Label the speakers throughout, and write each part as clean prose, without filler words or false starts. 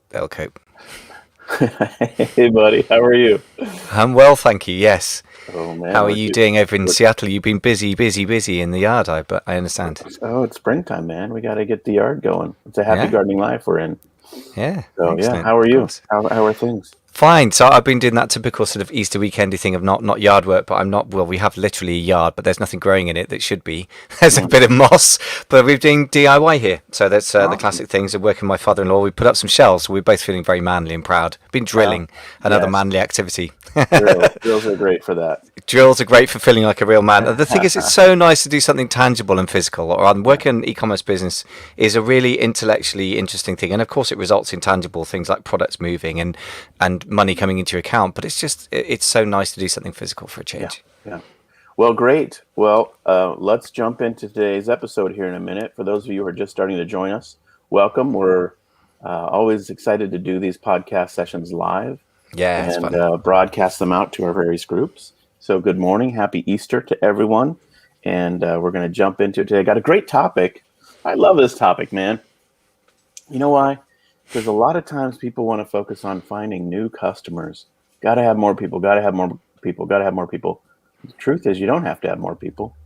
Speaker 1: They'll cope.
Speaker 2: Hey, buddy, how are you?
Speaker 1: I'm well, thank you. Yes.
Speaker 2: Oh man,
Speaker 1: How are you doing over in Seattle? You've been busy in the yard. But I understand.
Speaker 2: Oh, it's springtime, man. We got to get the yard going. It's a happy
Speaker 1: Yeah.
Speaker 2: gardening life we're in.
Speaker 1: Yeah.
Speaker 2: So yeah,
Speaker 1: Excellent.
Speaker 2: how are
Speaker 1: Of
Speaker 2: you?
Speaker 1: course.
Speaker 2: How are things?
Speaker 1: Fine. So I've been doing that typical sort of Easter weekendy thing of not yard work, but I'm not. Well, we have literally a yard, but there's nothing growing in it that should be. There's a bit of moss, but we're doing DIY here. So that's the
Speaker 2: Awesome.
Speaker 1: classic things of working with my father-in-law. We put up some shelves. So we're both feeling very manly and proud. Been drilling, another
Speaker 2: Yes.
Speaker 1: manly activity.
Speaker 2: Drills are great for that.
Speaker 1: Drills are great for feeling like a real man. The thing is, it's so nice to do something tangible and physical. Or working in e-commerce business is a really intellectually interesting thing, and of course, it results in tangible things like products moving and money coming into your account. But it's so nice to do something physical for a change.
Speaker 2: Yeah. Well, great. Well, let's jump into today's episode here in a minute. For those of you who are just starting to join us, welcome. We're always excited to do these podcast sessions live.
Speaker 1: Yeah, it's
Speaker 2: and
Speaker 1: fun.
Speaker 2: broadcast them out to our various groups. So good morning, happy Easter to everyone. And we're going to jump into it today. Got a great topic. I love this topic, man. You know why? Because a lot of times people want to focus on finding new customers. Got to have more people, got to have more people, got to have more people. The truth is you don't have to have more people.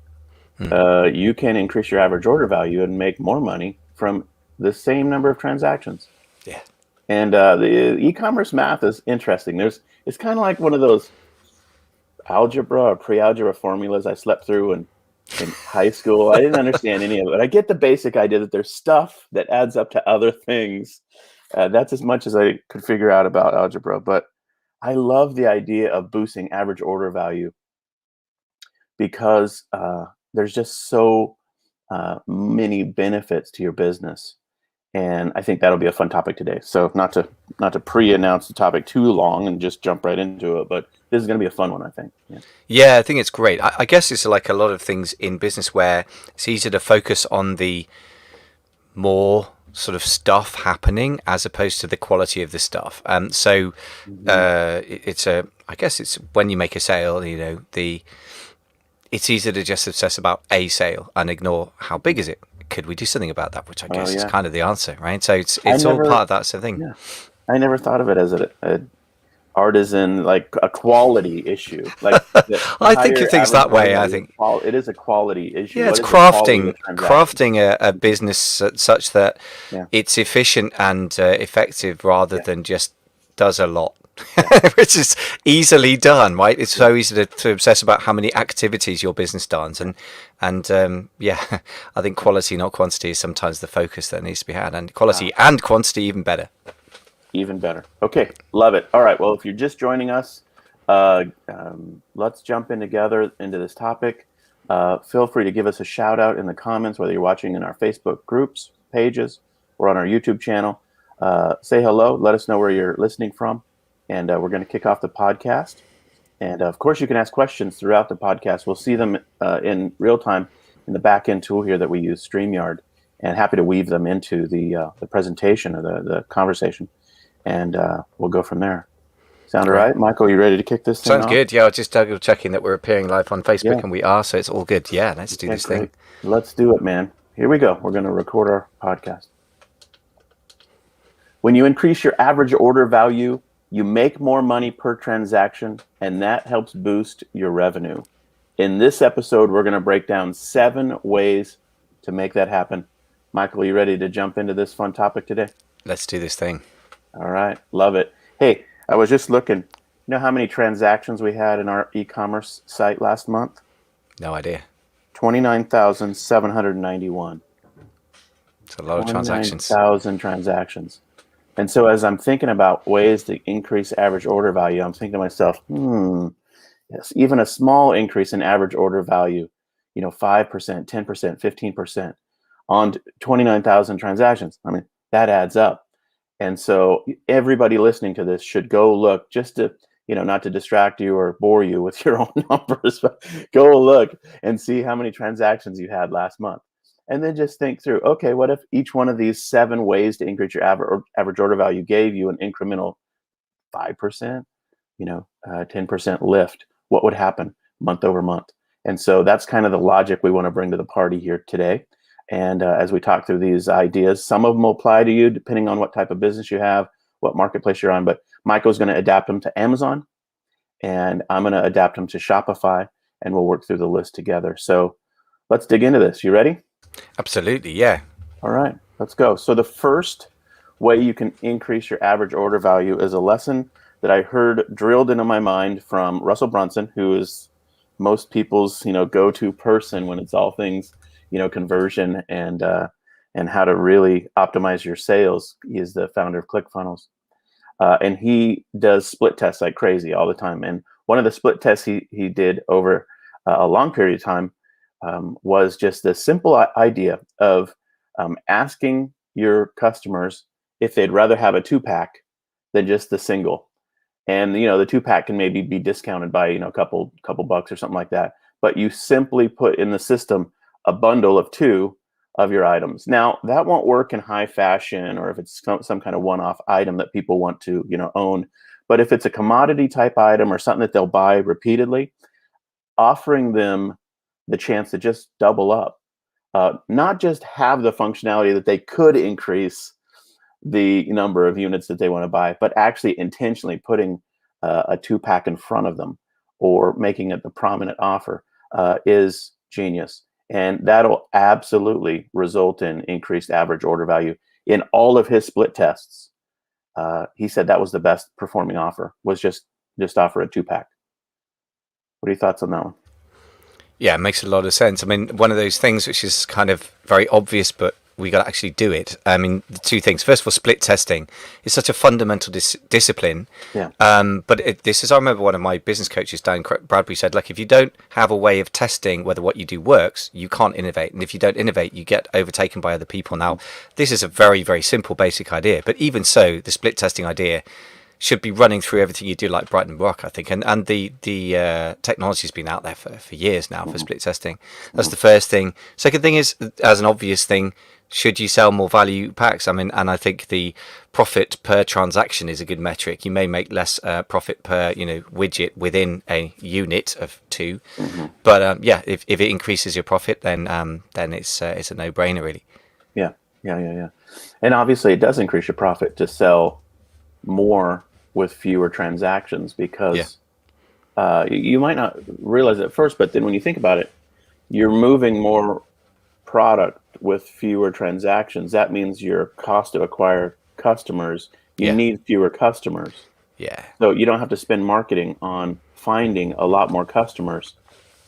Speaker 2: You can increase your average order value and make more money from the same number of transactions.
Speaker 1: Yeah.
Speaker 2: And the e-commerce math is interesting. It's kind of like one of those algebra or pre-algebra formulas I slept through in high school. I didn't understand any of it. I get the basic idea that there's stuff that adds up to other things. That's as much as I could figure out about algebra. But I love the idea of boosting average order value because there's just so many benefits to your business. And I think that'll be a fun topic today. So not to pre-announce the topic too long and just jump right into it, but this is going to be a fun one, I think.
Speaker 1: Yeah, I think it's great. I guess it's like a lot of things in business where it's easier to focus on the more sort of stuff happening as opposed to the quality of the stuff. So I guess it's when you make a sale, it's easier to just obsess about a sale and ignore how big is it. Could we do something about that? Which I guess is kind of the answer, right? So it's all part of that sort of thing.
Speaker 2: Yeah. I never thought of it as an artisan, like a quality issue. Like
Speaker 1: I think of things that way. I think
Speaker 2: it is a quality issue.
Speaker 1: Yeah, it's crafting a business such that it's efficient and effective rather than just does a lot. Which is easily done, right? It's so easy to obsess about how many activities your business does, and I think quality, not quantity, is sometimes the focus that needs to be had, and quality and quantity even better.
Speaker 2: Even better. Okay, love it. All right, well, if you're just joining us, let's jump in together into this topic. Feel free to give us a shout out in the comments, whether you're watching in our Facebook groups, pages, or on our YouTube channel. Say hello. Let us know where you're listening from. And we're going to kick off the podcast. And of course, you can ask questions throughout the podcast. We'll see them in real time in the back-end tool here that we use, StreamYard. And happy to weave them into the presentation or the conversation. And we'll go from there. Sound all right? Michael, you ready to kick this thing off?
Speaker 1: Sounds good. Yeah, I was just double checking that we're appearing live on Facebook, and we are, so it's all good. Yeah, let's do this thing.
Speaker 2: Let's do it, man. Here we go. We're going to record our podcast. When you increase your average order value, you make more money per transaction, and that helps boost your revenue. In this episode, we're going to break down 7 ways to make that happen. Michael, are you ready to jump into this fun topic today?
Speaker 1: Let's do this thing.
Speaker 2: All right. Love it. Hey, I was just looking. You know how many transactions we had in our e-commerce site last month?
Speaker 1: No idea.
Speaker 2: 29,791.
Speaker 1: It's a lot of transactions.
Speaker 2: 29,000 transactions. And so as I'm thinking about ways to increase average order value, I'm thinking to myself, yes, even a small increase in average order value, 5%, 10%, 15% on 29,000 transactions. I mean, that adds up. And so everybody listening to this should go look, just to, not to distract you or bore you with your own numbers, but go look and see how many transactions you had last month. And then just think through, okay, what if each one of these 7 ways to increase your average order value gave you an incremental 5%, 10% lift? What would happen month over month? And so that's kind of the logic we want to bring to the party here today. And as we talk through these ideas, some of them will apply to you depending on what type of business you have, what marketplace you're on. But Michael's going to adapt them to Amazon, and I'm going to adapt them to Shopify, and we'll work through the list together. So let's dig into this. You ready?
Speaker 1: Absolutely, yeah.
Speaker 2: All right, let's go. So the first way you can increase your average order value is a lesson that I heard drilled into my mind from Russell Brunson, who is most people's go-to person when it's all things conversion and how to really optimize your sales. He is the founder of ClickFunnels, and he does split tests like crazy all the time. And one of the split tests he did over a long period of time was just the simple idea of asking your customers if they'd rather have a 2-pack than just the single. And the 2-pack can maybe be discounted by a couple bucks or something like that. But you simply put in the system a bundle of 2 of your items. Now that won't work in high fashion, or if it's some kind of one-off item that people want to own. But if it's a commodity type item or something that they'll buy repeatedly, offering them the chance to just double up, not just have the functionality that they could increase the number of units that they want to buy, but actually intentionally putting a 2-pack in front of them or making it the prominent offer is genius. And that'll absolutely result in increased average order value. In all of his split tests, he said that was the best performing offer, was just offer a 2-pack. What are your thoughts on that one?
Speaker 1: Yeah, it makes a lot of sense. I mean, one of those things which is kind of very obvious, but we got to actually do it. I mean, the two things. First of all, split testing is such a fundamental discipline.
Speaker 2: Yeah.
Speaker 1: But I remember one of my business coaches, Dan Bradbury, said, like, if you don't have a way of testing whether what you do works, you can't innovate. And if you don't innovate, you get overtaken by other people. Now, this is a very, very simple, basic idea. But even so, the split testing idea should be running through everything you do, like Brighton Rock, I think. And the technology has been out there for years now for split testing. That's the first thing. Second thing is, as an obvious thing, should you sell more value packs? I mean, and I think the profit per transaction is a good metric. You may make less profit per widget within a unit of 2, but if it increases your profit, then it's a no-brainer, really.
Speaker 2: Yeah. And obviously, it does increase your profit to sell more with fewer transactions, because you might not realize it at first, but then when you think about it, you're moving more product with fewer transactions. That means your cost to acquire customers, you need fewer customers.
Speaker 1: Yeah.
Speaker 2: So you don't have to spend marketing on finding a lot more customers.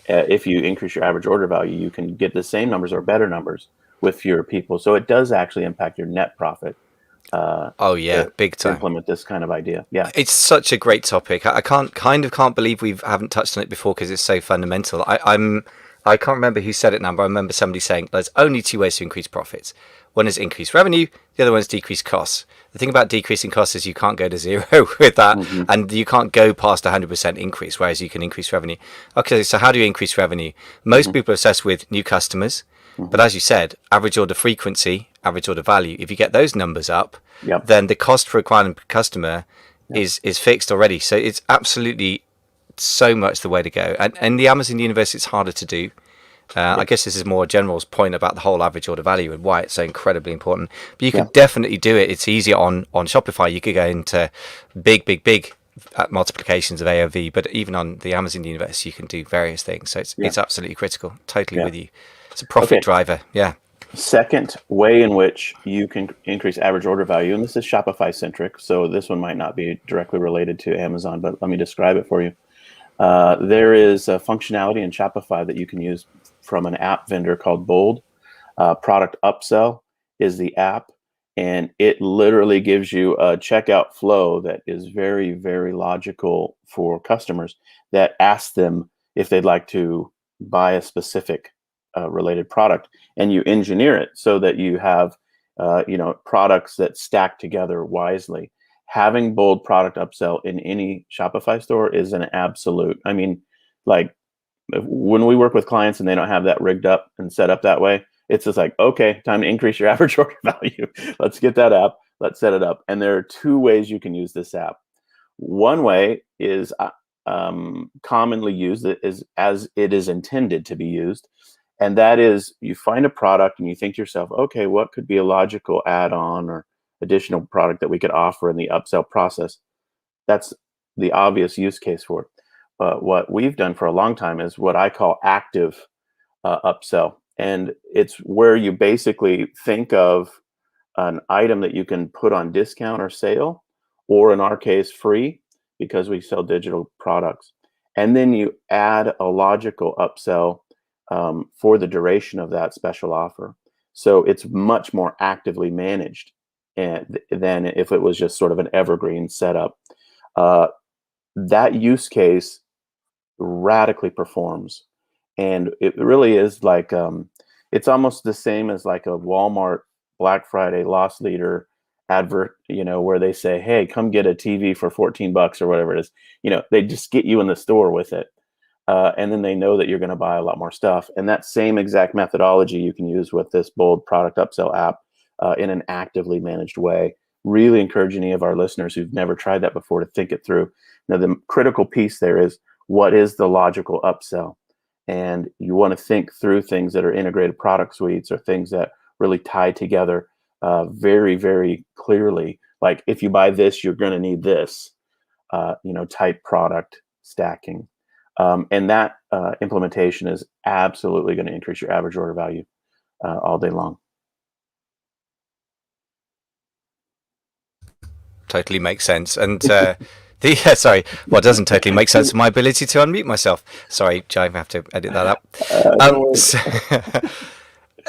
Speaker 2: If you increase your average order value, you can get the same numbers or better numbers with fewer people. So it does actually impact your net profit.
Speaker 1: Big time.
Speaker 2: Implement this kind of idea. Yeah,
Speaker 1: it's such a great topic. I can't believe we haven't touched on it before, because it's so fundamental. I can't remember who said it now, but I remember somebody saying there's only 2 ways to increase profits. One is increase revenue, the other one is decrease costs. The thing about decreasing costs is you can't go to 0 with that, and you can't go past 100% increase, whereas you can increase revenue. Okay, so how do you increase revenue? Most people are obsessed with new customers, but as you said, average order frequency, average order value, if you get those numbers up, then the cost for acquiring a customer is fixed already. So it's absolutely so much the way to go. And in the Amazon universe, it's harder to do. I guess this is more a general's point about the whole average order value and why it's so incredibly important. But you can definitely do it. It's easier on Shopify. You could go into big multiplications of AOV, but even on the Amazon universe, you can do various things. So it's absolutely critical. Totally with you. It's a profit driver. Yeah.
Speaker 2: Second way in which you can increase average order value, and this is Shopify centric, so this one might not be directly related to Amazon, but let me describe it for you. There is a functionality in Shopify that you can use from an app vendor called Bold. Product Upsell is the app, and it literally gives you a checkout flow that is very, very logical for customers, that asks them if they'd like to buy a specific related product, and you engineer it so that you have products that stack together wisely. Having Bold Product Upsell in any Shopify store is an absolute. I mean, like, when we work with clients and they don't have that rigged up and set up that way, it's just like, okay, time to increase your average order value. Let's get that app. Let's set it up. And there are 2 ways you can use this app. One way is commonly used, is as it is intended to be used, And that is, you find a product and you think to yourself, okay, what could be a logical add-on or additional product that we could offer in the upsell process? That's the obvious use case for it. But what we've done for a long time is what I call active upsell. And it's where you basically think of an item that you can put on discount or sale, or in our case, free, because we sell digital products. And then you add a logical upsell for the duration of that special offer. So it's much more actively managed than if it was just sort of an evergreen setup. Uh, that use case radically performs. And it really is like, it's almost the same as like a Walmart Black Friday loss leader advert, where they say, hey, come get a TV for 14 bucks or whatever it is. They just get you in the store with it. And then they know that you're going to buy a lot more stuff. And that same exact methodology you can use with this Bold product upsell app in an actively managed way. Really encourage any of our listeners who've never tried that before to think it through. Now, the critical piece there is, what is the logical upsell? And you want to think through things that are integrated product suites or things that really tie together very, very clearly. Like, if you buy this, you're going to need this, type product stacking. And that implementation is absolutely going to increase your average order value all day long.
Speaker 1: Totally makes sense. And sorry, what doesn't totally make sense is my ability to unmute myself. Sorry, Jai, I have to edit that up.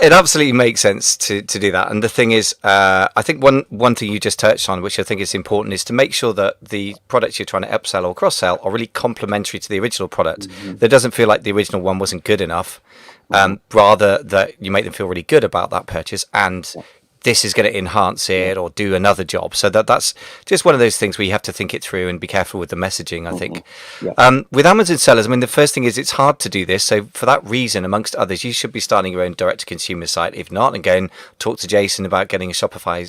Speaker 1: It absolutely makes sense to do that. And the thing is, I think one thing you just touched on, which I think is important, is to make sure that the products you're trying to upsell or cross-sell are really complementary to the original product. That doesn't feel like the original one wasn't good enough, rather that you make them feel really good about that purchase, and this is going to enhance it or do another job. So that's just one of those things where you have to think it through and be careful with the messaging, I think. With Amazon sellers, I mean, the first thing is it's hard to do this. So for that reason, amongst others, you should be starting your own direct-to-consumer site. If not, and go and talk to Jason about getting a Shopify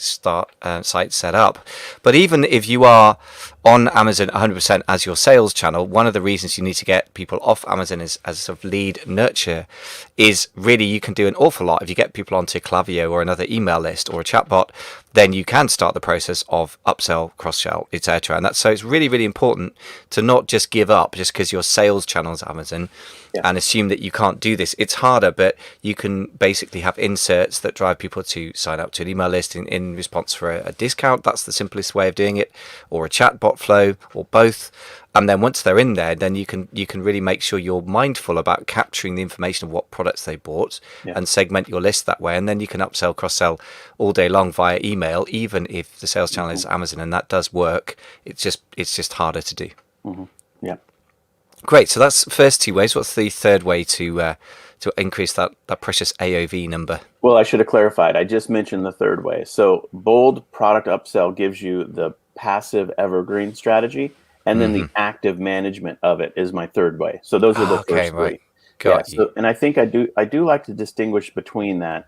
Speaker 1: site set up. But even if you are on Amazon 100% as your sales channel, one of the reasons you need to get people off Amazon as a sort of lead nurture is really you can do an awful lot. If you get people onto Klaviyo or another email list or a chatbot, then you can start the process of upsell, cross-sell, etc. And so it's really, really important to not just give up just because your sales channel is Amazon and assume that you can't do this. It's harder, but you can basically have inserts that drive people to sign up to an email list in response for a discount. That's the simplest way of doing it, or a chatbot flow, or both. And then once they're in there, then you can really make sure you're mindful about capturing the information of what products they bought and segment your list that way. And then you can upsell, cross-sell all day long via email, even if the sales channel is Amazon, and that does work. It's just harder to do.
Speaker 2: Yeah.
Speaker 1: Great. So that's the first two ways. What's the third way to increase that precious AOV number?
Speaker 2: Well, I should have clarified. I just mentioned the third way. So Bold product upsell gives you the passive evergreen strategy. And then the active management of it is my third way. So those are the first three.
Speaker 1: Got you.
Speaker 2: And I think I do like to distinguish between that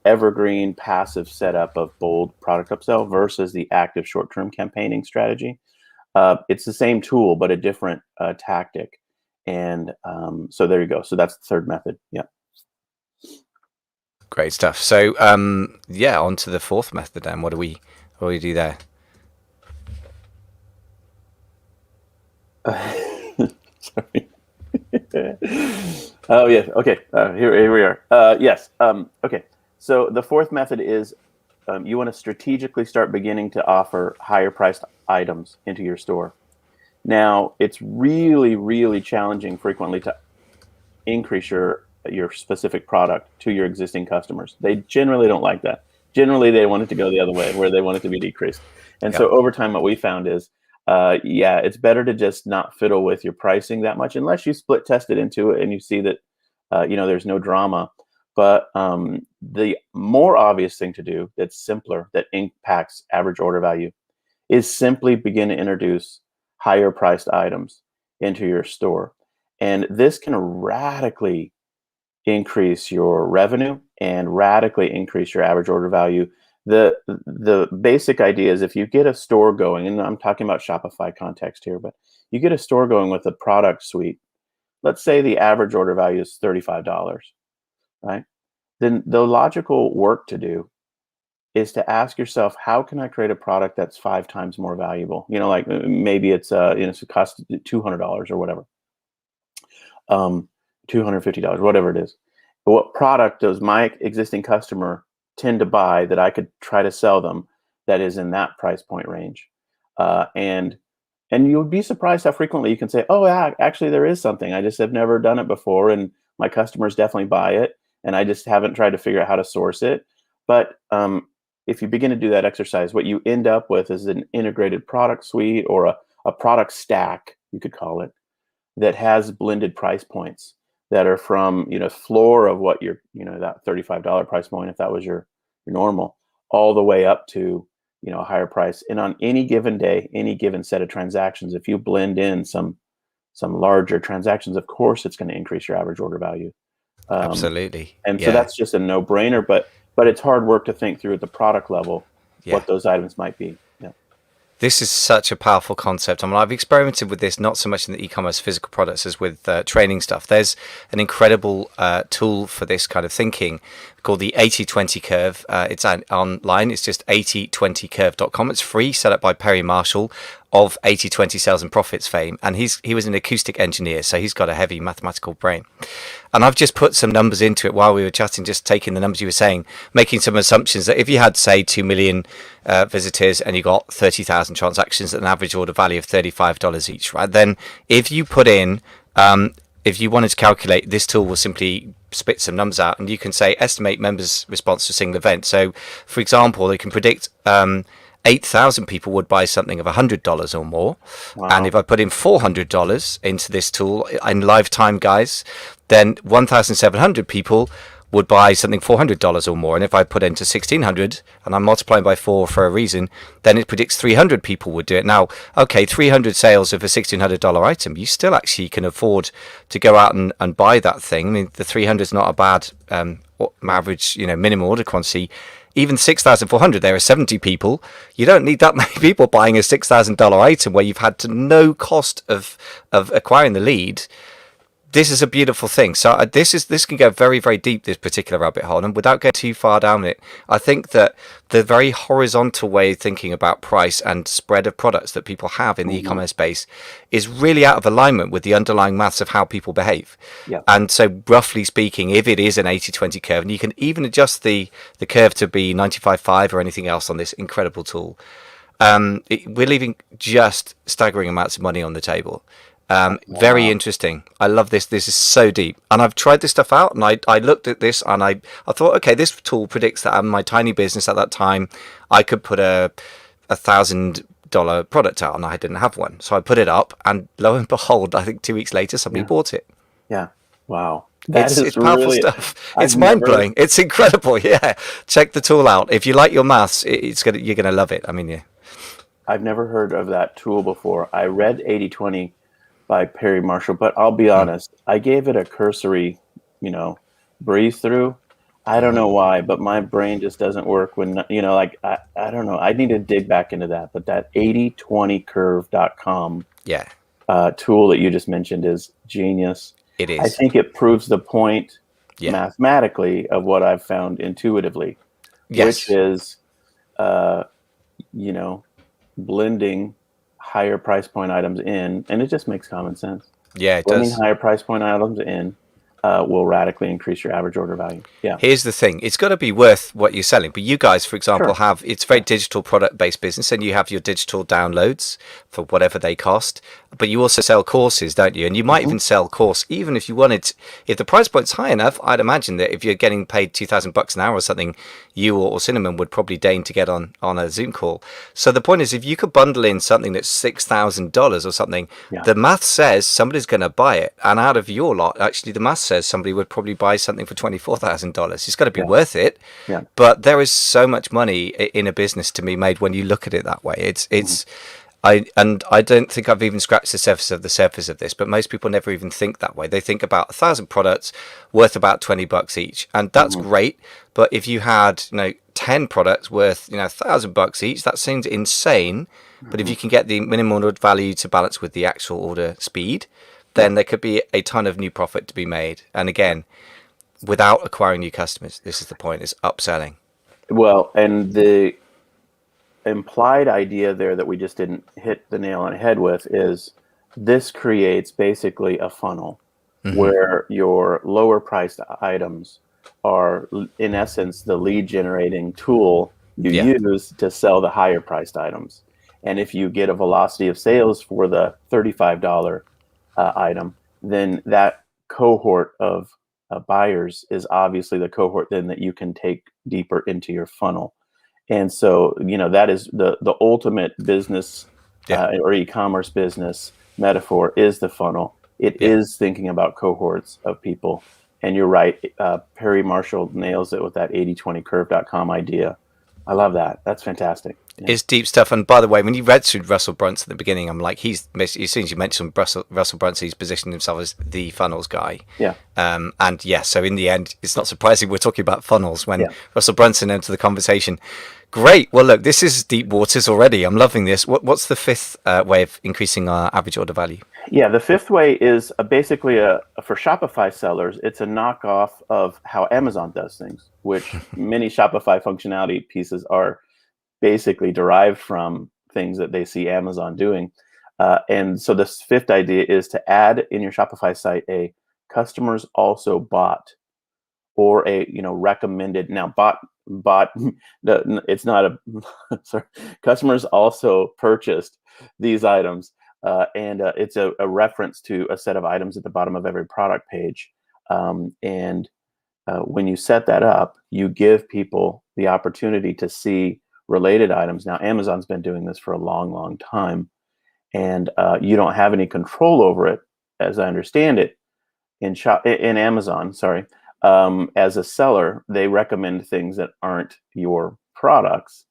Speaker 2: evergreen passive setup of Bold product upsell versus the active short-term campaigning strategy. It's the same tool, but a different tactic. And so there you go. So that's the third method. Yeah.
Speaker 1: Great stuff. So on to the fourth method then. What do we do there?
Speaker 2: Sorry. Oh yeah. Okay. Here we are. Yes. Okay. So the fourth method is you want to strategically start beginning to offer higher priced items into your store. Now, it's really, really challenging frequently to increase your specific product to your existing customers. They generally don't like that. Generally, they want it to go the other way, where they want it to be decreased. And so over time, what we found is it's better to just not fiddle with your pricing that much unless you split test it into it and you see that there's no drama. But the more obvious thing to do that's simpler, that impacts average order value, is simply begin to introduce higher priced items into your store. And this can radically increase your revenue and radically increase your average order value. The basic idea is if you get a store going, and I'm talking about Shopify context here, but you get a store going with a product suite. Let's say the average order value is $35. right? Then the logical work to do is to ask yourself, how can I create a product that's 5 times more valuable? Like maybe it's it costs $200 or whatever, $250, whatever it is. But what product does my existing customer tend to buy that I could try to sell them that is in that price point range? And you'll be surprised how frequently you can say, "Oh, yeah, actually, there is something. I just have never done it before, and my customers definitely buy it, and I just haven't tried to figure out how to source it." But if you begin to do that exercise, what you end up with is an integrated product suite or a product stack, you could call it, that has blended price points that are from floor of what your that $35 price point, if that was your normal, all the way up to a higher price. And on any given day, any given set of transactions, if you blend in some larger transactions, of course it's going to increase your average order value.
Speaker 1: Absolutely.
Speaker 2: And so
Speaker 1: Yeah.
Speaker 2: that's just a no-brainer, but it's hard work to think through at the product level
Speaker 1: Yeah.
Speaker 2: what those items might be. Yeah.
Speaker 1: This is such a powerful concept. I mean, I've experimented with this not so much in the e-commerce physical products as with training stuff. There's an incredible tool for this kind of thinking called the 80/20 curve. It's online. It's just 8020curve.com. It's free, set up by Perry Marshall of 80/20 Sales and Profits fame. And he was an acoustic engineer, so he's got a heavy mathematical brain. And I've just put some numbers into it while we were chatting, just taking the numbers you were saying, making some assumptions that if you had, say, 2 million visitors and you got 30,000 transactions at an average order value of $35 each, right? Then if you put in, if you wanted to calculate, this tool will simply spit some numbers out, and you can say estimate members' response to a single event. So, for example, they can predict 8,000 people would buy something of $100 or more.
Speaker 2: Wow.
Speaker 1: And if I put in $400 into this tool in lifetime, guys, then 1,700 people would buy something $400 or more. And if I put into 1,600 and I'm multiplying by 4 for a reason, then it predicts 300 people would do it. Now, okay, 300 sales of a $1,600 item, you still actually can afford to go out and buy that thing. I mean, the 300 is not a bad average, minimum order quantity. Even 6,400, there are 70 people. You don't need that many people buying a $6,000 item where you've had to no cost of acquiring the lead. This is a beautiful thing. So this can go very, very deep, this particular rabbit hole. And without going too far down it, I think that the very horizontal way of thinking about price and spread of products that people have in the e-commerce space is really out of alignment with the underlying maths of how people behave.
Speaker 2: Yeah.
Speaker 1: And so roughly speaking, if it is an 80/20 curve, and you can even adjust the curve to be 95/5 or anything else on this incredible tool, we're leaving just staggering amounts of money on the table. Very interesting. I love this. This is so deep. And I've tried this stuff out, and I looked at this and I thought, okay, this tool predicts that my tiny business at that time, I could put a $1,000 product out, and I didn't have one. So I put it up, and lo and behold, I think 2 weeks later, somebody bought it.
Speaker 2: Yeah. Wow.
Speaker 1: It's powerful stuff. It's mind-blowing. It's incredible. Yeah. Check the tool out. If you like your maths, you're going to love it. I mean, yeah.
Speaker 2: I've never heard of that tool before. I read 80/20 by Perry Marshall, but I'll be honest, I gave it a cursory, breeze through. I don't know why, but my brain just doesn't work when, I don't know. I need to dig back into that. But that 8020curve.com tool that you just mentioned is genius.
Speaker 1: It is.
Speaker 2: I think it proves the point mathematically of what I've found intuitively, which is, blending higher price point items in, and it just makes common sense.
Speaker 1: Yeah, it
Speaker 2: blending
Speaker 1: does.
Speaker 2: Higher price point items in will radically increase your average order value. Yeah.
Speaker 1: Here's the thing. It's got to be worth what you're selling. But you guys, for example, have, it's very digital product-based business, and you have your digital downloads for whatever they cost. But you also sell courses, don't you? And you might even sell course, even if you wanted, if the price point's high enough, I'd imagine that if you're getting paid $2,000 an hour or something, you or Cinnamon would probably deign to get on a Zoom call. So the point is, if you could bundle in something that's $6,000 or something, the math says somebody's going to buy it. And out of your lot, actually, the math says somebody would probably buy something for $24,000. It's got to be worth it.
Speaker 2: Yeah.
Speaker 1: But there is so much money in a business to be made when you look at it that way. It's I don't think I've even scratched the surface of this, but most people never even think that way. They think about 1,000 products worth about $20 each, and that's great. But if you had 10 products worth $1,000 each, that seems insane. But if you can get the minimum order value to balance with the actual order speed, then there could be a ton of new profit to be made. And again, without acquiring new customers. This is the point, is upselling.
Speaker 2: Well, and the implied idea there that we just didn't hit the nail on the head with is this creates basically a funnel where your lower priced items are, in essence, the lead generating tool you use to sell the higher priced items. And if you get a velocity of sales for the $35 item, then that cohort of buyers is obviously the cohort then that you can take deeper into your funnel. And so, that is the ultimate business or e-commerce business metaphor is the funnel. It is thinking about cohorts of people. And you're right. Perry Marshall nails it with that 80/20curve.com idea. I love that. That's fantastic.
Speaker 1: Yeah. It's deep stuff. And by the way, when you read through Russell Brunson at the beginning, I'm like, as soon as you mentioned Russell Brunson, he's positioned himself as the funnels guy.
Speaker 2: Yeah.
Speaker 1: And yes, so in the end, it's not surprising we're talking about funnels when Russell Brunson entered the conversation. Great. Well, look, this is deep waters already. I'm loving this. What's the fifth way of increasing our average order value?
Speaker 2: Yeah, the fifth way is basically for Shopify sellers, it's a knockoff of how Amazon does things, which many Shopify functionality pieces are basically derived from things that they see Amazon doing. And so this fifth idea is to add in your Shopify site a customers also bought or a recommended. Now bought it's not a sorry, customers also purchased these items. And it's a reference to a set of items at the bottom of every product page. And when you set that up, you give people the opportunity to see related items. Now, Amazon's been doing this for a long, long time, and you don't have any control over it, as I understand it. In Amazon, as a seller, they recommend things that aren't your products.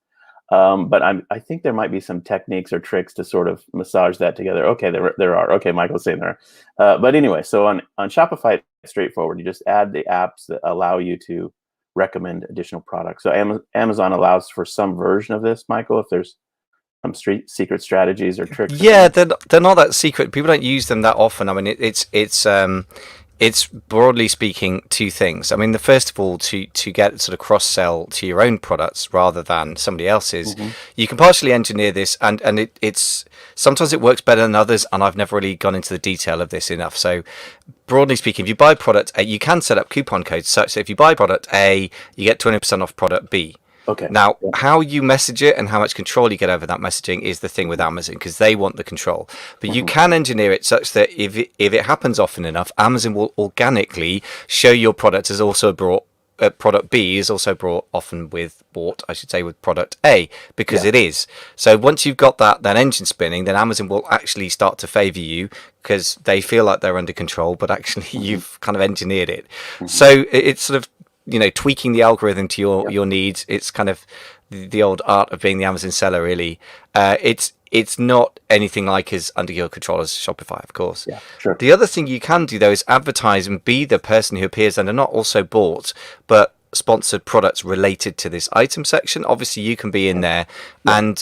Speaker 2: But I think there might be some techniques or tricks to sort of massage that together. Okay, there are. Okay, Michael's saying there are. But anyway, so on Shopify, it's straightforward. You just add the apps that allow you to recommend additional products. So Amazon allows for some version of this, Michael, if there's some secret strategies or tricks.
Speaker 1: Yeah, they're not that secret. People don't use them that often. I mean, it's broadly speaking two things. I mean, the first of all, to get sort of cross sell to your own products rather than somebody else's, you can partially engineer this, and it's sometimes it works better than others. And I've never really gone into the detail of this enough. So broadly speaking, if you buy product A, you can set up coupon codes such that if you buy product A, you get 20% off product B.
Speaker 2: Okay.
Speaker 1: Now, how you message it and how much control you get over that messaging is the thing with Amazon, because they want the control. But you can engineer it such that if it happens often enough, Amazon will organically show your product as also brought. Product B is also brought with product A, because it is. So once you've got that engine spinning, then Amazon will actually start to favor you because they feel like they're under control, but actually you've kind of engineered it. So it's sort of tweaking the algorithm to your needs. It's kind of the old art of being the Amazon seller, really. It's not anything like as under your control as Shopify, of course.
Speaker 2: Yeah, sure.
Speaker 1: The other thing you can do, though, is advertise and be the person who appears under not also bought, but sponsored products related to this item section. Obviously, you can be in there. And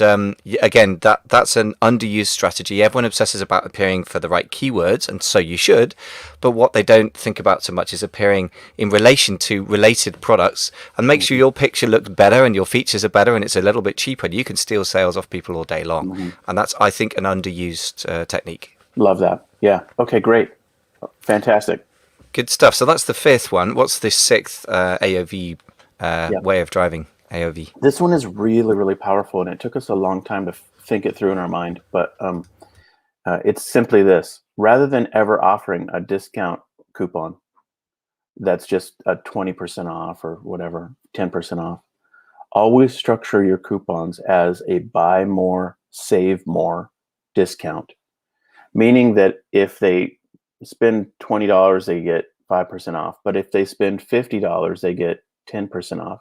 Speaker 1: again, that's an underused strategy. Everyone obsesses about appearing for the right keywords, and so you should. But what they don't think about so much is appearing in relation to related products, and make sure your picture looks better and your features are better and it's a little bit cheaper, and you can steal sales off people all day long. And that's, I think, an underused technique.
Speaker 2: Love that. Yeah. Okay, great. Fantastic.
Speaker 1: Good stuff. So that's the fifth one. What's the sixth AOV way of driving AOV?
Speaker 2: This one is really, really powerful, and it took us a long time to think it through in our mind. But it's simply this. Rather than ever offering a discount coupon that's just a 20% off or whatever, 10% off, always structure your coupons as a buy more, save more discount. Meaning that if they spend $20, they get 5% off. But if they spend $50, they get 10% off.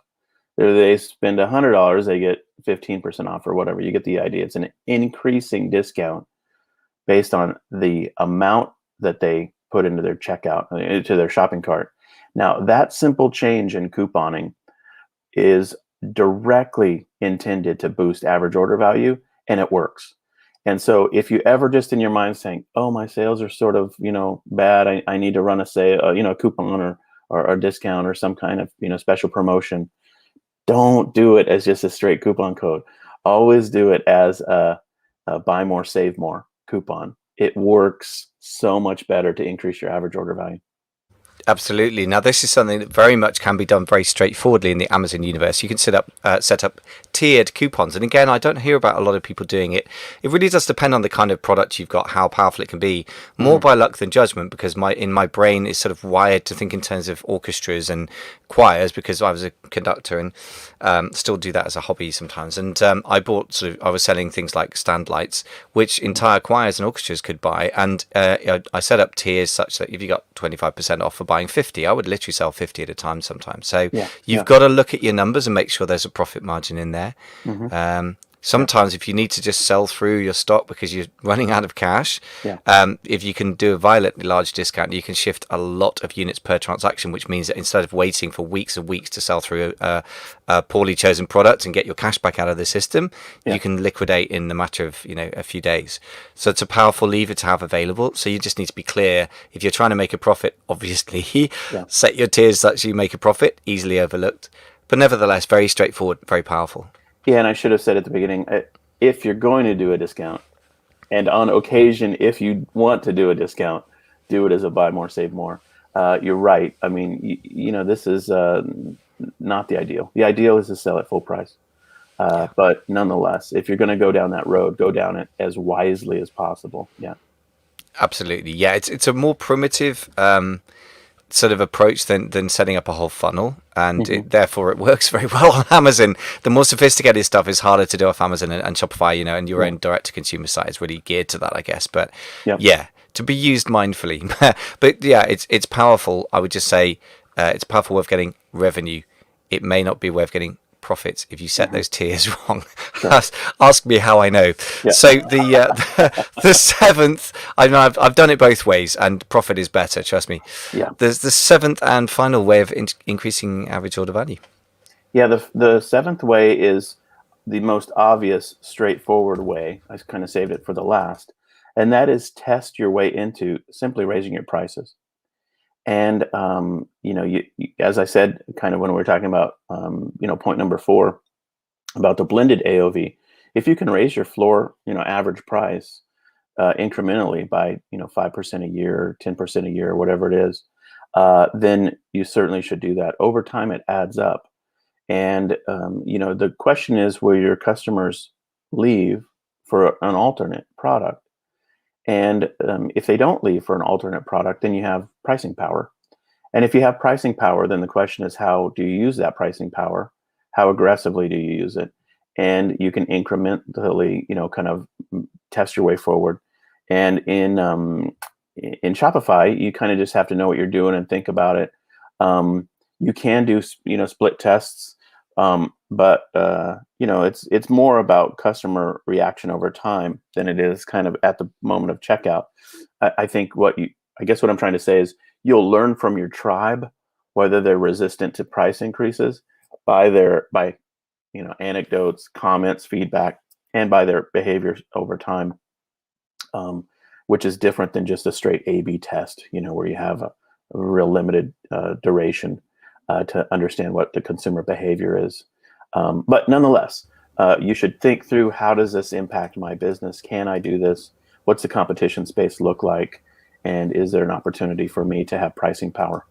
Speaker 2: If they spend $100, they get 15% off or whatever. You get the idea. It's an increasing discount based on the amount that they put into their checkout, into their shopping cart. Now, that simple change in couponing is directly intended to boost average order value, and it works. And so if you ever just in your mind saying, oh, my sales are sort of, bad, I need to run a sale, a coupon or a discount or some kind of special promotion, don't do it as just a straight coupon code. Always do it as a buy more, save more coupon. It works so much better to increase your average order value.
Speaker 1: Absolutely. Now, this is something that very much can be done very straightforwardly in the Amazon universe. You can set up tiered coupons. And again, I don't hear about a lot of people doing it. It really does depend on the kind of product you've got, how powerful it can be. More by luck than judgment, because my brain is sort of wired to think in terms of orchestras and choirs, because I was a conductor and still do that as a hobby sometimes. And I was selling things like stand lights, which entire choirs and orchestras could buy. And I set up tiers such that if you got 25% off for buying 50, I would literally sell 50 at a time sometimes. So you've got to look at your numbers and make sure there's a profit margin in there. Sometimes if you need to just sell through your stock because you're running out of cash, if you can do a violently large discount, you can shift a lot of units per transaction, which means that instead of waiting for weeks and weeks to sell through a poorly chosen product and get your cash back out of the system, you can liquidate in the matter of a few days. So it's a powerful lever to have available. So you just need to be clear. If you're trying to make a profit, obviously, set your tiers such you make a profit, easily overlooked. But nevertheless, very straightforward, very powerful.
Speaker 2: Yeah, and I should have said at the beginning, if you're going to do a discount, and on occasion, if you want to do a discount, do it as a buy more, save more. You're right. I mean, this is not the ideal. The ideal is to sell at full price. But nonetheless, if you're going to go down that road, go down it as wisely as possible. Yeah.
Speaker 1: Absolutely. Yeah, it's a more primitive sort of approach than setting up a whole funnel, and therefore it works very well on Amazon. The more sophisticated stuff is harder to do off Amazon and Shopify, and your own direct to consumer site is really geared to that, I guess. But to be used mindfully. But yeah, it's powerful. I would just say it's a powerful way of getting revenue. It may not be a way of getting profits if you set those tiers wrong. Ask me how I know. So the seventh, I've done it both ways, and profit is better, trust me. There's the seventh and final way of increasing average order value.
Speaker 2: The seventh way is the most obvious, straightforward way. I kind of saved it for the last, and that is test your way into simply raising your prices. And, as I said, kind of when we were talking about, point number 4 about the blended AOV, if you can raise your floor, average price incrementally by, 5% a year, 10% a year, whatever it is, then you certainly should do that. Over time, it adds up. And, the question is, will your customers leave for an alternate product? And if they don't leave for an alternate product, then you have pricing power. And if you have pricing power, then the question is, how do you use that pricing power? How aggressively do you use it? And you can incrementally, kind of test your way forward. And in Shopify, you kind of just have to know what you're doing and think about it. You can do, split tests, but it's more about customer reaction over time than it is kind of at the moment of checkout. I think I guess what I'm trying to say is you'll learn from your tribe whether they're resistant to price increases by anecdotes, comments, feedback, and by their behavior over time, which is different than just a straight A/B test, where you have a real limited duration to understand what the consumer behavior is. But nonetheless, you should think through, how does this impact my business? Can I do this? What's the competition space look like? And is there an opportunity for me to have pricing power?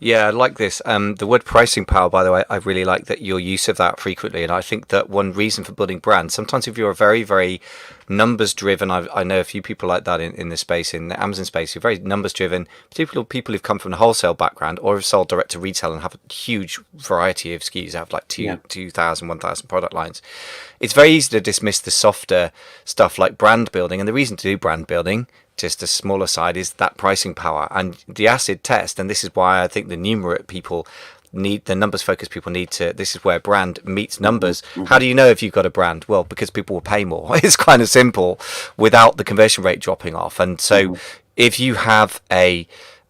Speaker 1: Yeah, I like this. The word pricing power, by the way, I really like that your use of that frequently. And I think that one reason for building brands, sometimes if you're very, very numbers driven, I know a few people like that in the space, in the Amazon space, you're very numbers driven, particularly people who've come from a wholesale background or have sold direct to retail and have a huge variety of SKUs, have like 2,000, 1,000 product lines. It's very easy to dismiss the softer stuff like brand building. And the reason to do brand building, just a smaller side, is that pricing power and the acid test. And this is why I think the numerate people need, the numbers focused people need to, this is where brand meets numbers. How do you know if you've got a brand? Well, because people will pay more. It's kind of simple, without the conversion rate dropping off. And so if you have a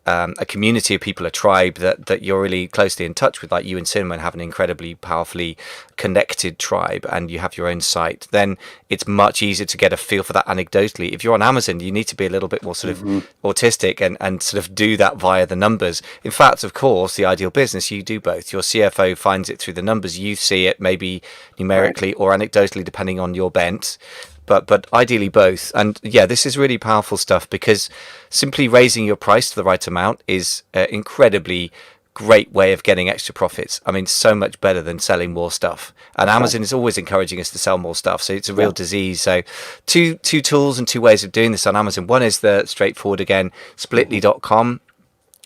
Speaker 1: a community of people, a tribe that you're really closely in touch with, like you and Cinnamon have an incredibly powerfully connected tribe, and you have your own site, then it's much easier to get a feel for that anecdotally. If you're on Amazon, you need to be a little bit more sort of autistic and sort of do that via the numbers. In fact, of course, the ideal business, you do both. Your CFO finds it through the numbers, you see it maybe numerically or anecdotally, depending on your bent. But ideally both. And yeah, this is really powerful stuff, because simply raising your price to the right amount is incredibly great way of getting extra profits. I mean, so much better than selling more stuff. And Amazon is always encouraging us to sell more stuff, so it's a real disease. So two tools and two ways of doing this on Amazon. One is the straightforward, again, splitly.com,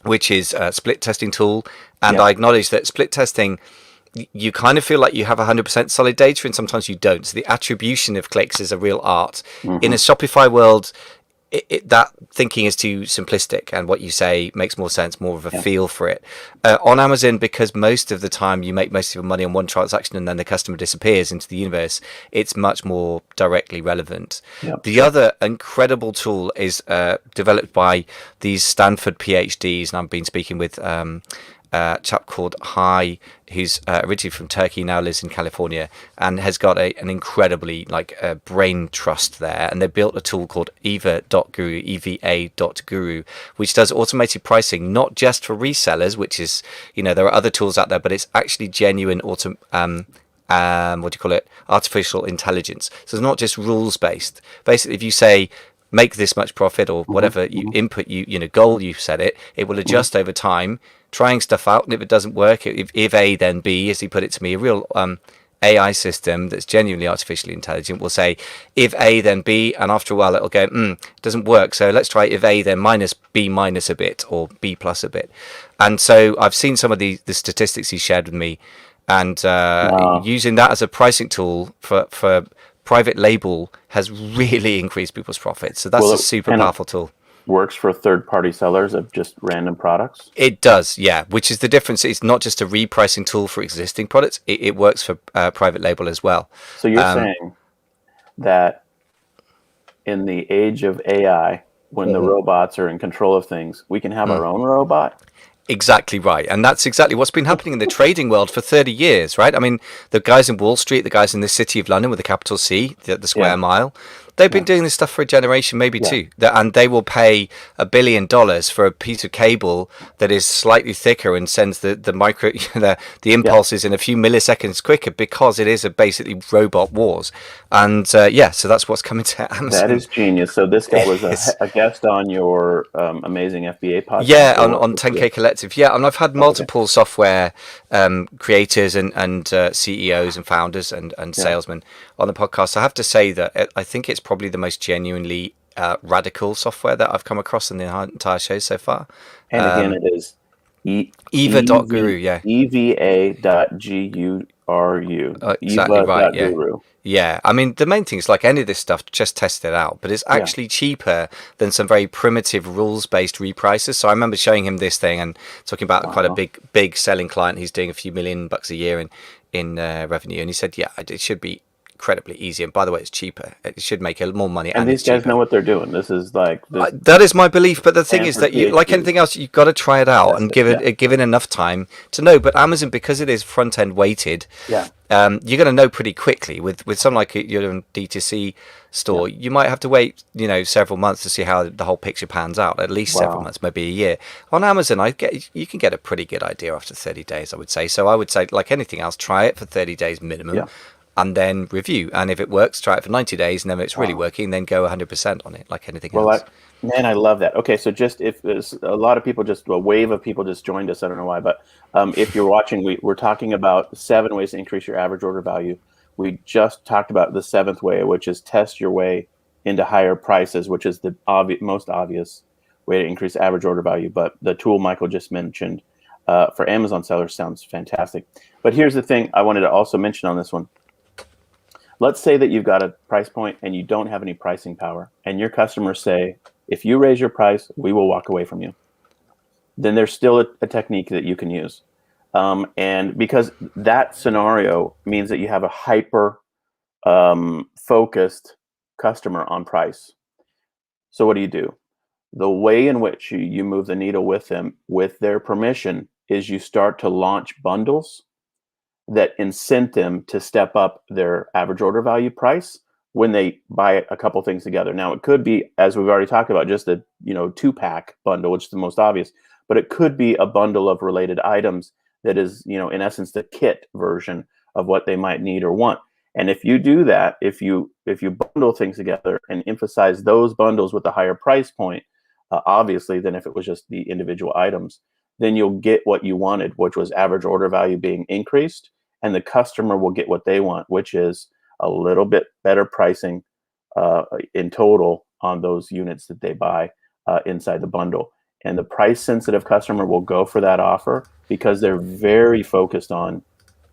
Speaker 1: which is a split testing tool. And I acknowledge that split testing, you kind of feel like you have 100% solid data, and sometimes you don't. So the attribution of clicks is a real art. In a Shopify world, that thinking is too simplistic, and what you say makes more sense, more of a feel for it. On Amazon, because most of the time you make most of your money on one transaction and then the customer disappears into the universe, it's much more directly relevant. The other incredible tool is developed by these Stanford PhDs, and I've been speaking with a chap called Hai, who's originally from Turkey, now lives in California, and has got an incredibly brain trust there. And they built a tool called eva.guru, EVA.guru, which does automated pricing, not just for resellers, which is, there are other tools out there, but it's actually genuine artificial intelligence. So it's not just rules based. Basically, if you say make this much profit or whatever you input, goal you set it will adjust over time, trying stuff out, and if it doesn't work, if A then B, as he put it to me, a real AI system that's genuinely artificially intelligent will say if A then B, and after a while it'll go it doesn't work, so let's try if A then minus B minus a bit or B plus a bit. And so I've seen some of the statistics he shared with me, and using that as a pricing tool for private label has really increased people's profits. So that's a super powerful tool.
Speaker 2: Works for third-party sellers of just random products?
Speaker 1: It does, yeah, which is the difference. It's not just a repricing tool for existing products. It works for private label as well.
Speaker 2: So you're saying that in the age of AI, when the robots are in control of things, we can have our own robot?
Speaker 1: Exactly right. And that's exactly what's been happening in the trading world for 30 years, right? I mean, the guys in Wall Street, the guys in the City of London with the capital C, the square mile, they've been doing this stuff for a generation, maybe two. And they will pay $1 billion for a piece of cable that is slightly thicker and sends the micro, the impulses in a few milliseconds quicker, because it is a basically robot wars. And so that's what's coming to Amazon.
Speaker 2: That is genius. So this guy was a guest on your amazing FBA podcast?
Speaker 1: Yeah, on 10K Collective. Yeah, and I've had multiple software creators and CEOs and founders and salesmen on the podcast. I have to say that I think it's probably the most genuinely radical software that I've come across in the entire show so far.
Speaker 2: And again, it is
Speaker 1: eva.guru,
Speaker 2: EVA.GURU.
Speaker 1: Exactly right,
Speaker 2: Guru.
Speaker 1: Yeah, I mean, the main thing is, like any of this stuff, just test it out. But it's actually cheaper than some very primitive rules-based reprices. So I remember showing him this thing and talking about quite a big selling client. He's doing a few $1 million a year in revenue. And he said, it should be incredibly easy, and by the way, it's cheaper. It should make more money,
Speaker 2: and these guys know what they're doing. This is
Speaker 1: that is my belief. But the thing is that like anything else, you've got to try it out and give it enough time to know. But Amazon, because it is front end weighted, you're going to know pretty quickly. With something like your D2C store, you might have to wait several months to see how the whole picture pans out. At least several months, maybe a year. On Amazon, you can get a pretty good idea after 30 days, I would say. So I would say, like anything else, try it for 30 days minimum. And then review, and if it works, try it for 90 days, and then if it's really working, then go 100% on it, like anything else.
Speaker 2: I love that. Okay, so just if there's a lot of people, a wave of people just joined us, I don't know why, but if you're watching, we're talking about 7 ways to increase your average order value. We just talked about the 7th way, which is test your way into higher prices, which is the most obvious way to increase average order value. But the tool Michael just mentioned for Amazon sellers sounds fantastic. But here's the thing I wanted to also mention on this one. Let's say that you've got a price point and you don't have any pricing power, and your customers say, if you raise your price, we will walk away from you. Then there's still a technique that you can use. And because that scenario means that you have a hyper focused customer on price. So what do? The way in which you move the needle with them, with their permission, is you start to launch bundles that incent them to step up their average order value price when they buy a couple things together. Now, it could be, as we've already talked about, just a 2-pack bundle, which is the most obvious, but it could be a bundle of related items that is, in essence, the kit version of what they might need or want. And if you do that, if you bundle things together and emphasize those bundles with a higher price point, obviously, than if it was just the individual items, then you'll get what you wanted, which was average order value being increased, and the customer will get what they want, which is a little bit better pricing in total on those units that they buy inside the bundle. And the price-sensitive customer will go for that offer because they're very focused on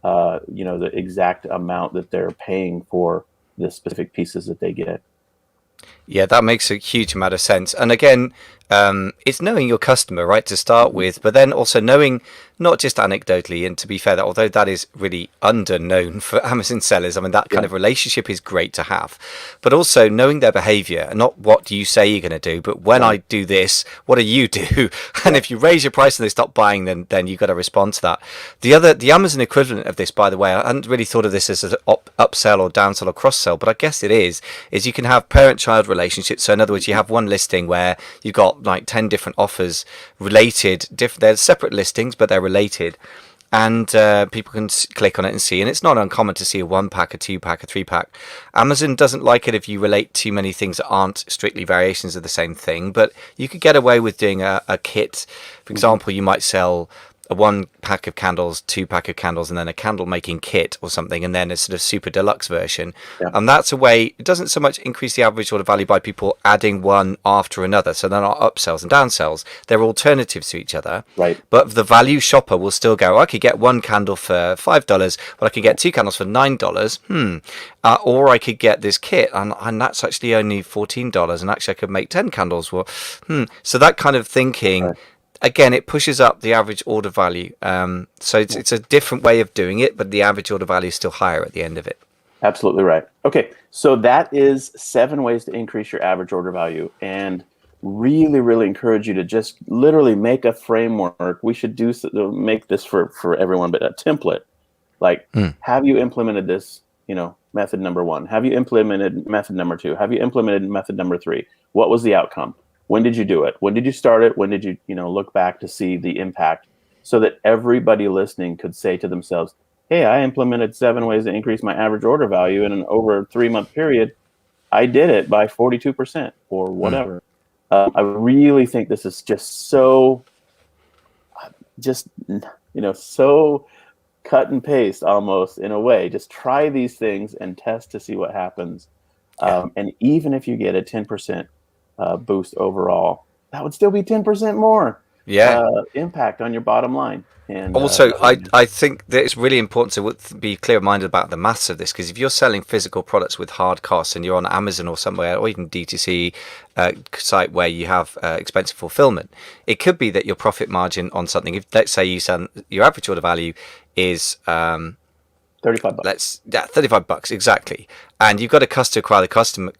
Speaker 2: the exact amount that they're paying for the specific pieces that they get.
Speaker 1: Yeah, that makes a huge amount of sense. And again, it's knowing your customer, right, to start with, but then also knowing, not just anecdotally, and to be fair, that although that is really underknown for Amazon sellers, I mean, that kind of relationship is great to have, but also knowing their behavior, and not what do you say you're going to do, but when I do this, what do you do? And if you raise your price and they stop buying, then you've got to respond to that. The Amazon equivalent of this, by the way, I hadn't really thought of this as an upsell or downsell or cross-sell, but I guess it is you can have parent-child relationships. So in other words, you have one listing where you've got like 10 different offers related, they're separate listings, but they're related, and people can click on it and see. And it's not uncommon to see a 1-pack, a 2-pack, a 3-pack. Amazon doesn't like it if you relate too many things that aren't strictly variations of the same thing, but you could get away with doing a kit. For example, you might sell a 1-pack of candles, 2-pack of candles, and then a candle making kit or something, and then a sort of super deluxe version. And that's a way, it doesn't so much increase the average order value by people adding one after another. So they're not upsells and downsells, they're alternatives to each other.
Speaker 2: Right.
Speaker 1: But the value shopper will still go, I could get 1 candle for $5, but I could get 2 candles for $9. Or I could get this kit, and that's actually only $14, and actually I could make 10 candles. Well, so that kind of thinking. Right. Again, it pushes up the average order value. So it's a different way of doing it, but the average order value is still higher at the end of it.
Speaker 2: Absolutely right. Okay, so that is 7 ways to increase your average order value. And really, really encourage you to just literally make a framework. We should make this for everyone, but a template. Like, have you implemented this, method number 1? Have you implemented method number 2? Have you implemented method number 3? What was the outcome? When did you do it? When did you start it? When did you, look back to see the impact, so that everybody listening could say to themselves, hey, I implemented 7 ways to increase my average order value in an over 3-month period. I did it by 42% or whatever. I really think this is just so, so cut and paste almost in a way. Just try these things and test to see what happens. And even if you get a 10% boost overall, that would still be 10% more impact on your bottom line. And
Speaker 1: also, I think that it's really important to be clear-minded about the maths of this, because if you're selling physical products with hard costs and you're on Amazon or somewhere, or even D2C site where you have expensive fulfillment, it could be that your profit margin on something, if let's say you sell, your average order value is
Speaker 2: $35.
Speaker 1: $35 exactly, and you've got a cost to acquire the customer.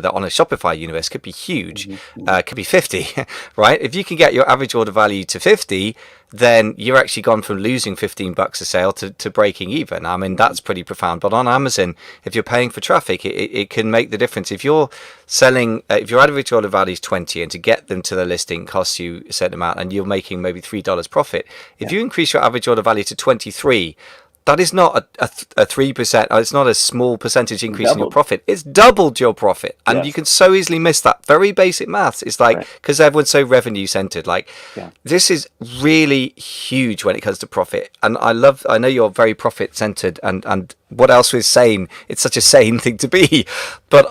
Speaker 1: That on a Shopify universe could be huge. Could be 50, right? If you can get your average order value to 50, then you're actually gone from losing $15 a sale to breaking even. I mean, that's pretty profound. But on Amazon, if you're paying for traffic, it can make the difference. If you're selling, if your average order value is 20, and to get them to the listing costs you a certain amount, and you're making maybe $3 profit, if you increase your average order value to 23, that is not a 3%. It's not a small percentage increase in your profit. It's doubled your profit, and you can so easily miss that. Very basic maths. It's like, because everyone's so revenue centered. Like, this is really huge when it comes to profit. And I know you're very profit centered, and what else is sane? It's such a sane thing to be. But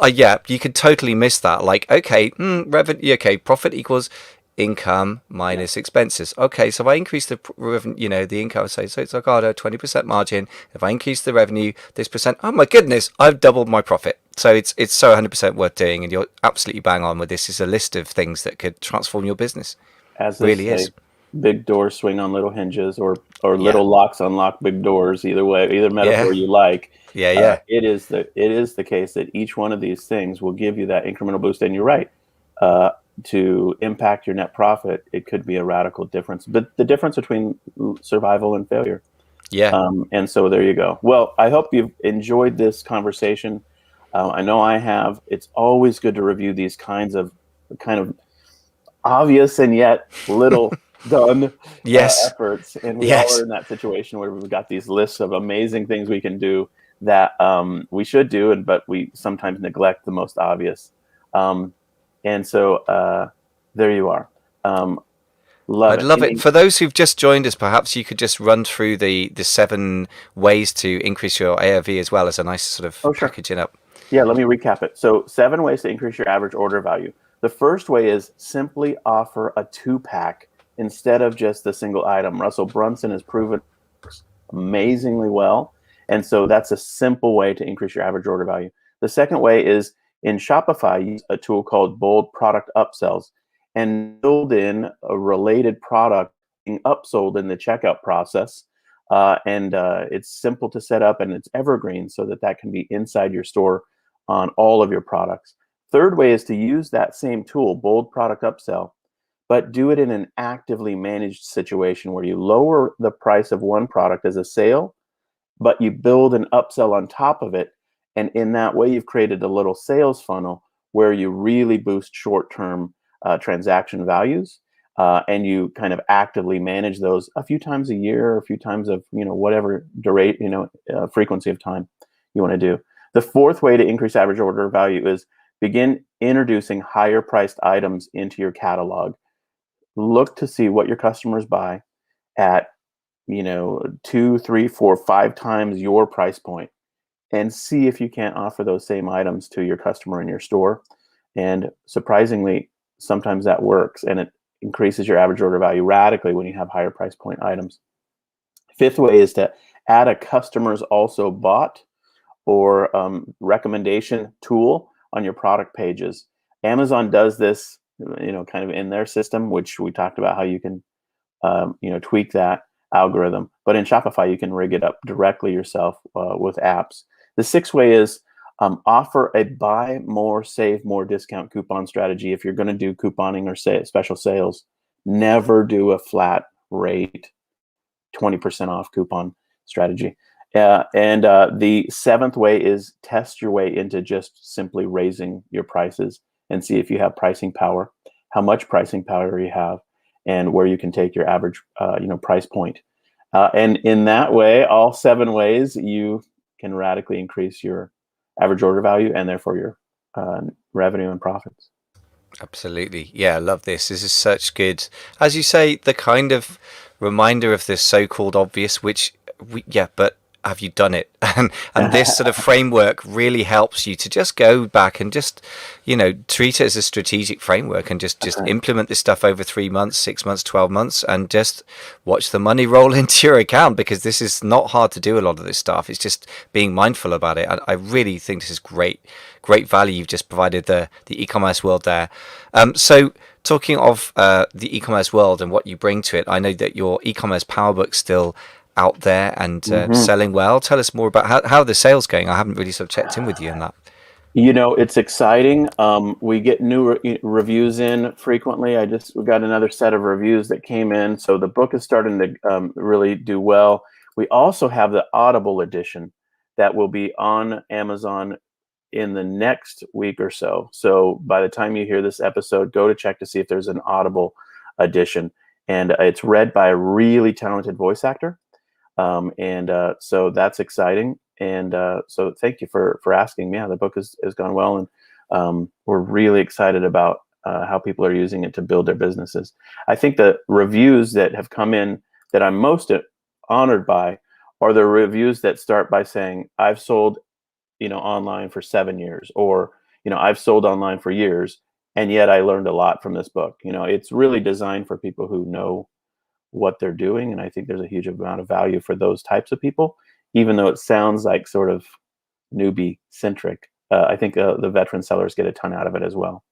Speaker 1: you could totally miss that. Like, okay, revenue. Okay, profit equals income minus expenses. Okay, so if I increase the revenue, the income, so it's like, a 20% margin. If I increase the revenue this percent, oh my goodness, I've doubled my profit. So it's so 100% worth doing, and you're absolutely bang on with this. Is a list of things that could transform your business.
Speaker 2: As they say, is. Big doors swing on little hinges, or little locks unlock big doors. Either way, either metaphor you like. It is the case that each one of these things will give you that incremental boost. And you're right. to impact your net profit, it could be a radical difference. But the difference between survival and failure.
Speaker 1: Yeah.
Speaker 2: And so there you go. Well, I hope you've enjoyed this conversation. I know I have. It's always good to review these kind of obvious and yet little done
Speaker 1: Yes.
Speaker 2: efforts. And we all are
Speaker 1: Yes.
Speaker 2: in that situation where we've got these lists of amazing things we can do that we should do, but we sometimes neglect the most obvious. And so there you are.
Speaker 1: I'd love it. For those who've just joined us, perhaps you could just run through the 7 ways to increase your AOV as well as a nice sort of packaging up.
Speaker 2: Yeah, let me recap it. So 7 ways to increase your average order value. The first way is simply offer a 2-pack instead of just the single item. Russell Brunson has proven amazingly well. And so that's a simple way to increase your average order value. The second way is in Shopify, use a tool called Bold Product Upsells and build in a related product being upsold in the checkout process. It's simple to set up and it's evergreen so that can be inside your store on all of your products. Third way is to use that same tool, Bold Product Upsell, but do it in an actively managed situation where you lower the price of one product as a sale, but you build an upsell on top of it. And in that way, you've created a little sales funnel where you really boost short-term transaction values. And you kind of actively manage those a few times a year, or a few times of, whatever frequency of time you want to do. The fourth way to increase average order value is begin introducing higher priced items into your catalog. Look to see what your customers buy at, 2, 3, 4, 5 times your price point, and see if you can't offer those same items to your customer in your store. And surprisingly, sometimes that works, and it increases your average order value radically when you have higher price point items. Fifth way is to add a customers also bought or recommendation tool on your product pages. Amazon does this, kind of in their system, which we talked about how you can, tweak that algorithm. But in Shopify, you can rig it up directly yourself with apps. The sixth way is offer a buy more, save more discount coupon strategy. If you're going to do couponing or special sales, never do a flat rate 20% off coupon strategy. The seventh way is test your way into just simply raising your prices and see if you have pricing power, how much pricing power you have, and where you can take your average price point. And in that way, all 7 ways, you can radically increase your average order value and therefore your revenue and profits.
Speaker 1: Absolutely. Yeah, I love this. This is such good, as you say, the kind of reminder of this so-called obvious, but have you done it? And this sort of framework really helps you to just go back and just, treat it as a strategic framework and just implement this stuff over 3 months, 6 months, 12 months, and just watch the money roll into your account, because this is not hard to do. A lot of this stuff, it's just being mindful about it. I really think this is great value you've just provided the e-commerce world there. So talking of the e-commerce world and what you bring to it, I know that your e-commerce powerbook's still out there and selling well. Tell us more about how the sales going. I haven't really sort of checked in with you on that.
Speaker 2: It's exciting. We get new reviews in frequently. We got another set of reviews that came in, so the book is starting to really do well. We also have the Audible edition that will be on Amazon in the next week or so. So by the time you hear this episode, go to check to see if there's an Audible edition, and it's read by a really talented voice actor. So that's exciting. And so thank you for asking me. Yeah, the book has gone well, and we're really excited about how people are using it to build their businesses. I think the reviews that have come in that I'm most honored by are the reviews that start by saying, I've sold online for 7 years, or I've sold online for years, and yet I learned a lot from this book. It's really designed for people who know what they're doing, and I think there's a huge amount of value for those types of people, even though it sounds like sort of newbie centric. I think the veteran sellers get a ton out of it as well.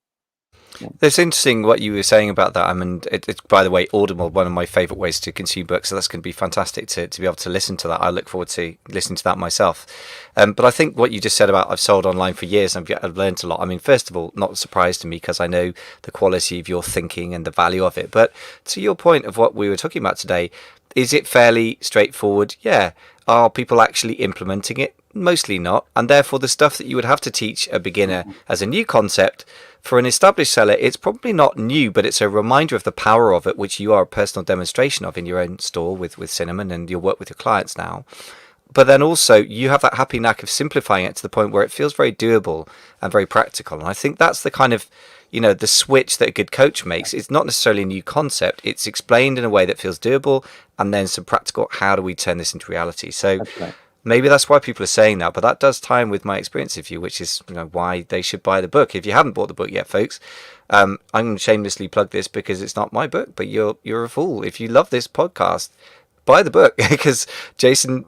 Speaker 1: It's interesting what you were saying about that. I mean, it's, by the way, Audible, one of my favorite ways to consume books. So that's going to be fantastic to be able to listen to that. I look forward to listening to that myself. But I think what you just said about I've sold online for years and I've learned a lot. I mean, first of all, not a surprise to me because I know the quality of your thinking and the value of it. But to your point of what we were talking about today, is it fairly straightforward? Yeah. Are people actually implementing it? Mostly not. And therefore, the stuff that you would have to teach a beginner as a new concept, for an established seller, it's probably not new, but it's a reminder of the power of it, which you are a personal demonstration of in your own store with Cinnamon and your work with your clients now. But then also you have that happy knack of simplifying it to the point where it feels very doable and very practical. And I think that's the kind of, the switch that a good coach makes. It's not necessarily a new concept. It's explained in a way that feels doable and then some practical, how do we turn this into reality? So maybe that's why people are saying that, but that does tie in with my experience of you, which is why they should buy the book. If you haven't bought the book yet, folks, I'm going to shamelessly plug this because it's not my book, but you're a fool. If you love this podcast, buy the book because Jason,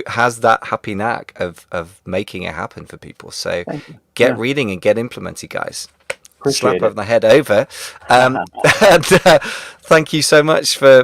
Speaker 1: has that happy knack of making it happen for people. So get reading and get implemented, guys. Slap over the head over. And thank you so much for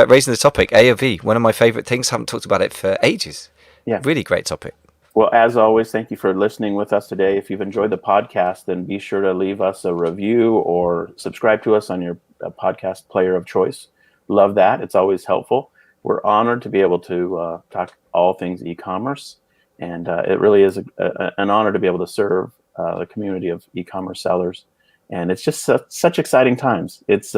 Speaker 1: raising the topic. A or V, one of my favorite things. Haven't talked about it for ages. Yeah. Really great topic.
Speaker 2: Well, as always, thank you for listening with us today. If you've enjoyed the podcast, then be sure to leave us a review or subscribe to us on your podcast player of choice. Love that. It's always helpful. We're honored to be able to talk all things e-commerce. And it really is an honor to be able to serve the community of e-commerce sellers. And it's just such exciting times. It's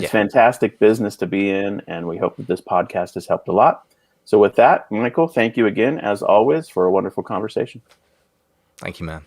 Speaker 2: fantastic business to be in. And we hope that this podcast has helped a lot. So with that, Michael, thank you again, as always, for a wonderful conversation.
Speaker 1: Thank you, man.